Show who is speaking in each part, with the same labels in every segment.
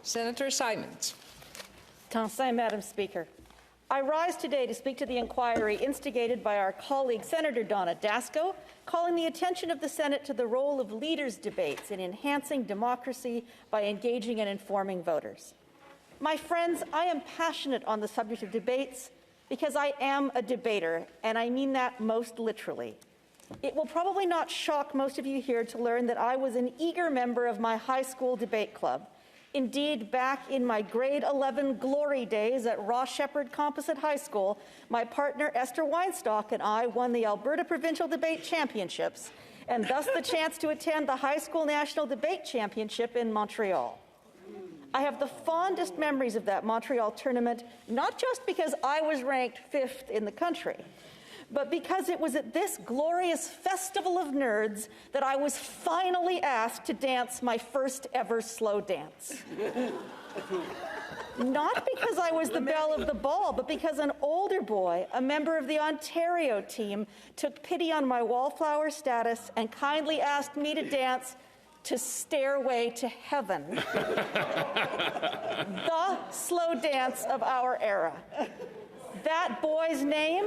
Speaker 1: Senator Simons.
Speaker 2: Merci, Madam Speaker. I rise today to speak to the inquiry instigated by our colleague Senator Donna Dasko, calling the attention of the Senate to the role of leaders' debates in enhancing democracy by engaging and informing voters. My friends, I am passionate on the subject of debates because I am a debater, and I mean that most literally. It will probably not shock most of you here to learn that I was an eager member of my high school debate club. Indeed, back in my grade 11 glory days at Ross Shepherd Composite High School, my partner Esther Weinstock and I won the Alberta Provincial Debate Championships, and thus the chance to attend the High School National Debate Championship in Montreal. I have the fondest memories of that Montreal tournament, not just because I was ranked 5th in the country, but because it was at this glorious festival of nerds that I was finally asked to dance my first ever slow dance. Not because I was the belle of the ball, but because an older boy, a member of the Ontario team, took pity on my wallflower status and kindly asked me to dance to Stairway to Heaven, the slow dance of our era. That boy's name?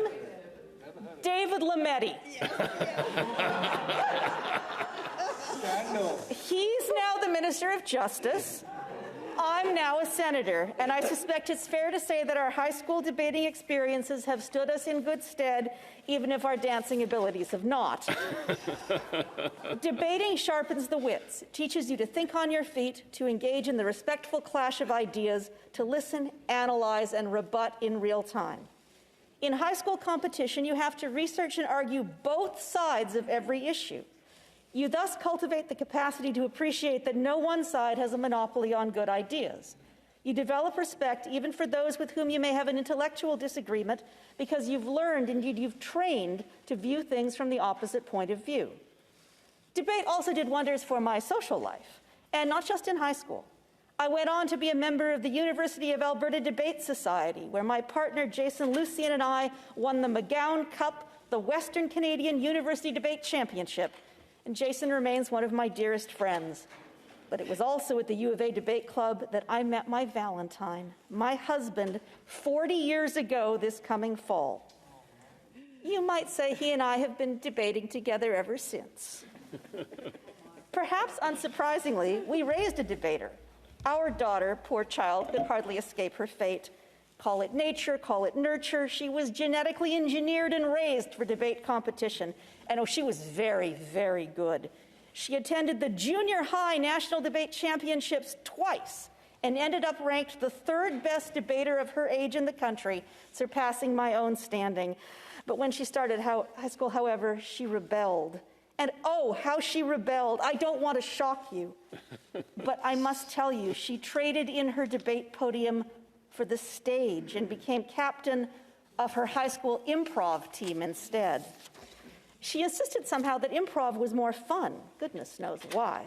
Speaker 2: David Lametti. He's now the Minister of Justice. I'm now a senator, and I suspect it's fair to say that our high school debating experiences have stood us in good stead, even if our dancing abilities have not. Debating sharpens the wits. It teaches you to think on your feet, to engage in the respectful clash of ideas, to listen, analyze, and rebut in real time. In high school competition, you have to research and argue both sides of every issue. You thus cultivate the capacity to appreciate that no one side has a monopoly on good ideas. You develop respect even for those with whom you may have an intellectual disagreement because you've learned, indeed you've trained, to view things from the opposite point of view. Debate also did wonders for my social life, and not just in high school. I went on to be a member of the University of Alberta Debate Society, where my partner Jason Lucien and I won the McGowan Cup, the Western Canadian University Debate Championship, and Jason remains one of my dearest friends. But it was also at the U of A Debate Club that I met my Valentine, my husband, 40 years ago this coming fall. You might say he and I have been debating together ever since. Perhaps unsurprisingly, we raised a debater. Our daughter, poor child, could hardly escape her fate. Call it nature, call it nurture. She was genetically engineered and raised for debate competition. And oh, she was very, very good. She attended the junior high national debate championships twice and ended up ranked the 3rd best debater of her age in the country, surpassing my own standing. But when she started high school, however, she rebelled. And oh, how she rebelled. I don't want to shock you, but I must tell you, she traded in her debate podium for the stage and became captain of her high school improv team instead. She insisted somehow that improv was more fun. Goodness knows why.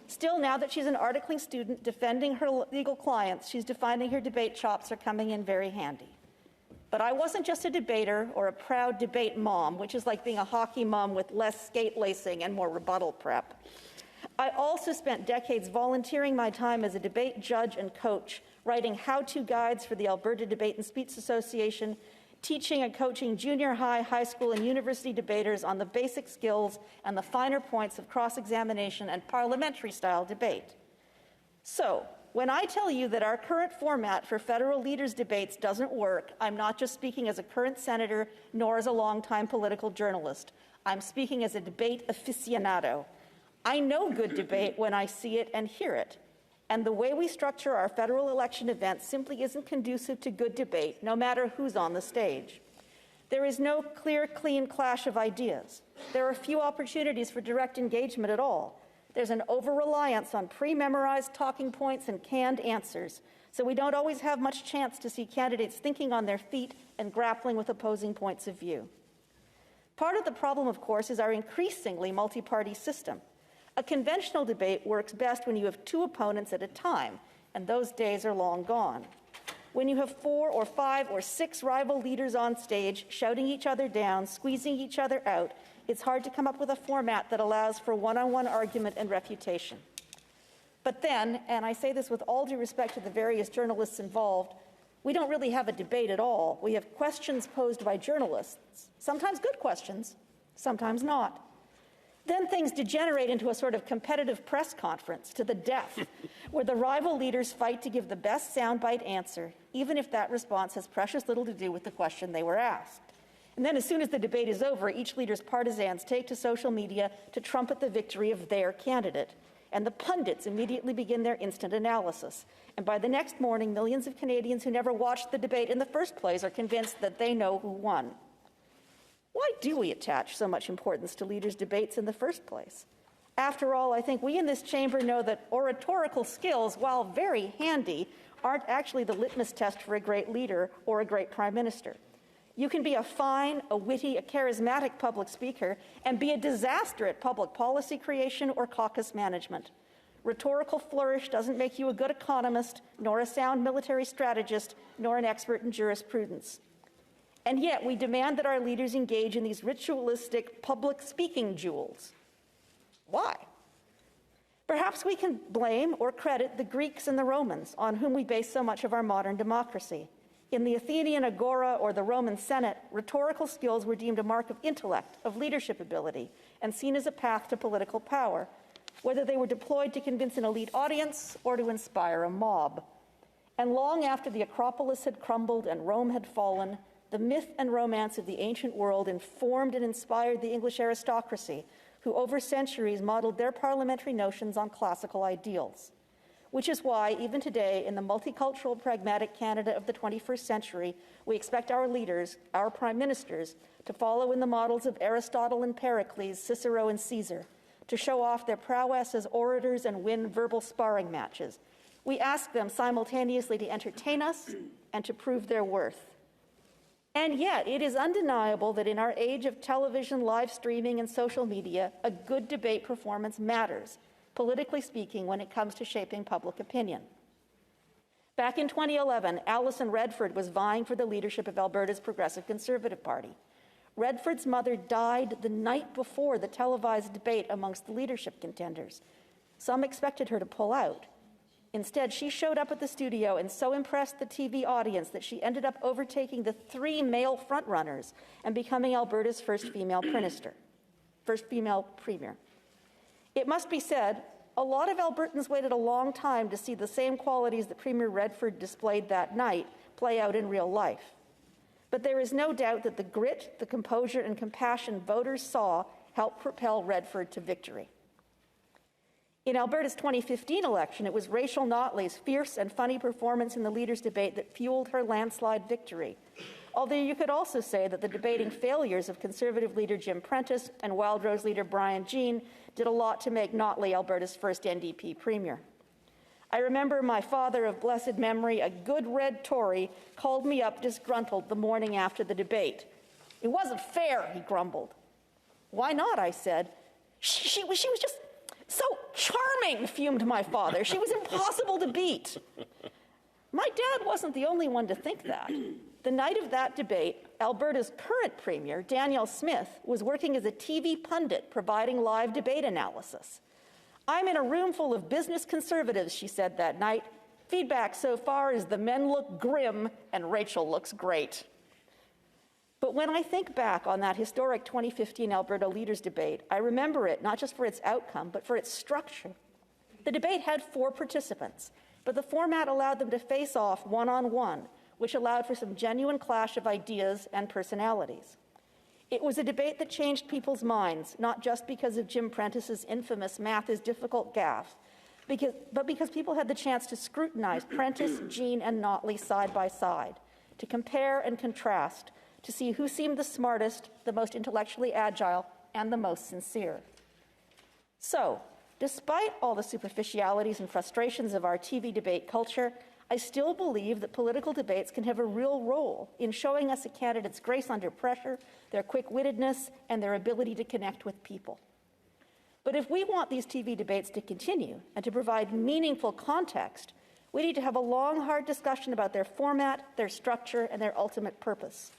Speaker 2: Still, now that she's an articling student defending her legal clients, she's defining her debate chops are coming in very handy. But I wasn't just a debater or a proud debate mom, which is like being a hockey mom with less skate lacing and more rebuttal prep. I also spent decades volunteering my time as a debate judge and coach, writing how-to guides for the Alberta Debate and Speech Association, teaching and coaching junior high, high school, and university debaters on the basic skills and the finer points of cross-examination and parliamentary-style debate. So, when I tell you that our current format for federal leaders' debates doesn't work, I'm not just speaking as a current senator, nor as a longtime political journalist. I'm speaking as a debate aficionado. I know good debate when I see it and hear it. And the way we structure our federal election events simply isn't conducive to good debate, no matter who's on the stage. There is no clear, clean clash of ideas. There are few opportunities for direct engagement at all. There's an over-reliance on pre-memorized talking points and canned answers, so we don't always have much chance to see candidates thinking on their feet and grappling with opposing points of view. Part of the problem, of course, is our increasingly multi-party system. A conventional debate works best when you have 2 opponents at a time, and those days are long gone. When you have 4 or 5 or 6 rival leaders on stage, shouting each other down, squeezing each other out, it's hard to come up with a format that allows for one-on-one argument and refutation. But then, and I say this with all due respect to the various journalists involved, we don't really have a debate at all. We have questions posed by journalists, sometimes good questions, sometimes not. Then things degenerate into a sort of competitive press conference to the death, where the rival leaders fight to give the best soundbite answer, even if that response has precious little to do with the question they were asked. And then as soon as the debate is over, each leader's partisans take to social media to trumpet the victory of their candidate. And the pundits immediately begin their instant analysis. And by the next morning, millions of Canadians who never watched the debate in the first place are convinced that they know who won. Why do we attach so much importance to leaders' debates in the first place? After all, I think we in this chamber know that oratorical skills, while very handy, aren't actually the litmus test for a great leader or a great prime minister. You can be a fine, a witty, a charismatic public speaker and be a disaster at public policy creation or caucus management. Rhetorical flourish doesn't make you a good economist, nor a sound military strategist, nor an expert in jurisprudence. And yet we demand that our leaders engage in these ritualistic public speaking jewels. Why? Perhaps we can blame or credit the Greeks and the Romans, on whom we base so much of our modern democracy. In the Athenian agora or the Roman Senate, rhetorical skills were deemed a mark of intellect, of leadership ability, and seen as a path to political power, whether they were deployed to convince an elite audience or to inspire a mob. And long after the Acropolis had crumbled and Rome had fallen, the myth and romance of the ancient world informed and inspired the English aristocracy, who over centuries modeled their parliamentary notions on classical ideals. Which is why, even today, in the multicultural, pragmatic Canada of the 21st century, we expect our leaders, our prime ministers, to follow in the models of Aristotle and Pericles, Cicero and Caesar, to show off their prowess as orators and win verbal sparring matches. We ask them simultaneously to entertain us and to prove their worth. And yet, it is undeniable that in our age of television, live streaming, and social media, a good debate performance matters, politically speaking, when it comes to shaping public opinion. Back in 2011, Alison Redford was vying for the leadership of Alberta's Progressive Conservative Party. Redford's mother died the night before the televised debate amongst the leadership contenders. Some expected her to pull out. Instead, she showed up at the studio and so impressed the TV audience that she ended up overtaking the 3 male frontrunners and becoming Alberta's first female premier. It must be said, a lot of Albertans waited a long time to see the same qualities that Premier Redford displayed that night play out in real life. But there is no doubt that the grit, the composure, and compassion voters saw helped propel Redford to victory. In Alberta's 2015 election, it was Rachel Notley's fierce and funny performance in the leaders' debate that fueled her landslide victory. Although you could also say that the debating failures of Conservative leader Jim Prentice and Wildrose leader Brian Jean did a lot to make Notley Alberta's first NDP premier. I remember my father of blessed memory, a good red Tory, called me up disgruntled the morning after the debate. "It wasn't fair," he grumbled. "Why not?" I said. She was just so charming," fumed my father. "She was impossible to beat." My dad wasn't the only one to think that. The night of that debate, Alberta's current premier, Danielle Smith, was working as a TV pundit providing live debate analysis. "I'm in a room full of business conservatives," she said that night. "Feedback so far is the men look grim and Rachel looks great." But when I think back on that historic 2015 Alberta leaders debate, I remember it not just for its outcome, but for its structure. The debate had 4 participants, but the format allowed them to face off one-on-one, which allowed for some genuine clash of ideas and personalities. It was a debate that changed people's minds, not just because of Jim Prentice's infamous math is difficult gaffe, but because people had the chance to scrutinize Prentice, Jean, and Notley side by side, to compare and contrast, to see who seemed the smartest, the most intellectually agile, and the most sincere. So, despite all the superficialities and frustrations of our TV debate culture, I still believe that political debates can have a real role in showing us a candidate's grace under pressure, their quick-wittedness, and their ability to connect with people. But if we want these TV debates to continue and to provide meaningful context, we need to have a long, hard discussion about their format, their structure, and their ultimate purpose.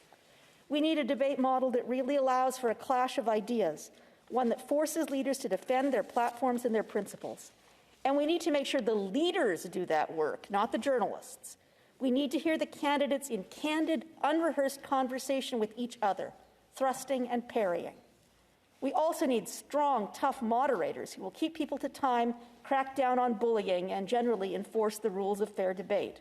Speaker 2: We need a debate model that really allows for a clash of ideas, one that forces leaders to defend their platforms and their principles, And we need to make sure the leaders do that work, not the journalists. We need to hear the candidates in candid, unrehearsed conversation with each other, thrusting and parrying. We also need strong, tough moderators who will keep people to time, crack down on bullying, and generally enforce the rules of fair debate.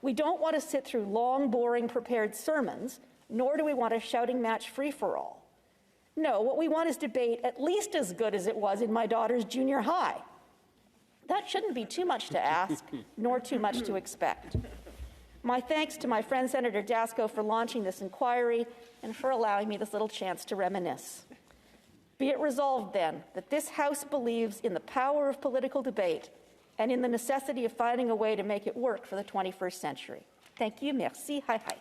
Speaker 2: We don't want to sit through long, boring, prepared sermons, nor do we want a shouting match free-for-all. No, what we want is debate at least as good as it was in my daughter's junior high. That shouldn't be too much to ask, nor too much to expect. My thanks to my friend Senator Dasko for launching this inquiry and for allowing me this little chance to reminisce. Be it resolved, then, that this House believes in the power of political debate and in the necessity of finding a way to make it work for the 21st century. Thank you. Merci. Hi, hi.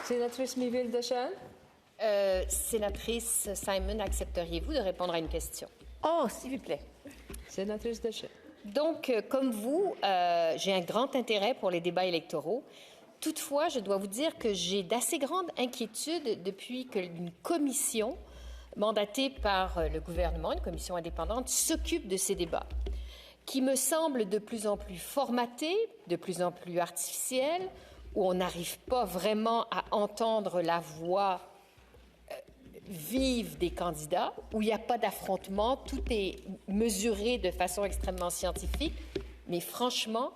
Speaker 1: Sénatrice miville-dechene.
Speaker 3: Sénatrice Simon, accepteriez-vous de répondre à une question?
Speaker 2: Oh, s'il vous plaît.
Speaker 1: Sénatrice Dechene.
Speaker 3: Donc, comme vous, j'ai un grand intérêt pour les débats électoraux. Toutefois, je dois vous dire que j'ai d'assez grandes inquiétudes depuis qu'une commission mandatée par le gouvernement, une commission indépendante, s'occupe de ces débats, qui me semblent de plus en plus formatés, de plus en plus artificiels, où on n'arrive pas vraiment à entendre la voix vive des candidats, où il n'y a pas d'affrontement, tout est mesuré de façon extrêmement scientifique, mais franchement,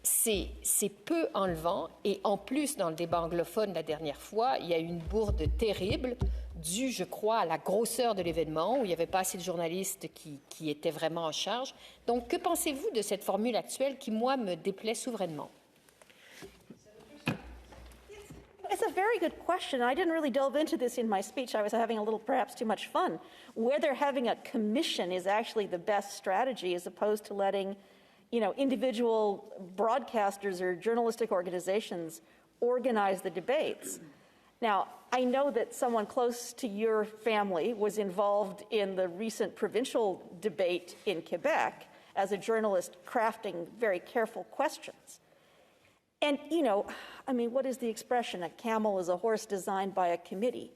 Speaker 3: c'est peu enlevant. Et en plus, dans le débat anglophone la dernière fois, il y a eu une bourde terrible, due, je crois, à la grosseur de l'événement, où il n'y avait pas assez de journalistes qui étaient vraiment en charge. Donc, que pensez-vous de cette formule actuelle qui, moi, me déplaît souverainement?
Speaker 2: It's a very good question. I didn't really delve into this in my speech. I was having a little, perhaps too much fun. Whether having a commission is actually the best strategy as opposed to letting, individual broadcasters or journalistic organizations organize the debates. Now, I know that someone close to your family was involved in the recent provincial debate in Quebec as a journalist crafting very careful questions. And, what is the expression? A camel is a horse designed by a committee.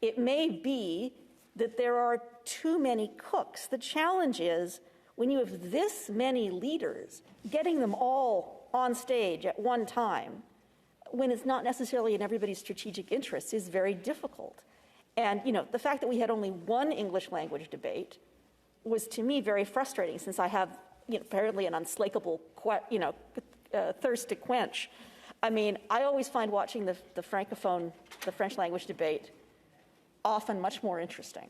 Speaker 2: It may be that there are too many cooks. The challenge is when you have this many leaders, getting them all on stage at one time, when it's not necessarily in everybody's strategic interests, is very difficult. And, the fact that we had only one English language debate was, to me, very frustrating, since I have, apparently an unslakable, thirst to quench. I always find watching the Francophone, the French language debate, often much more interesting.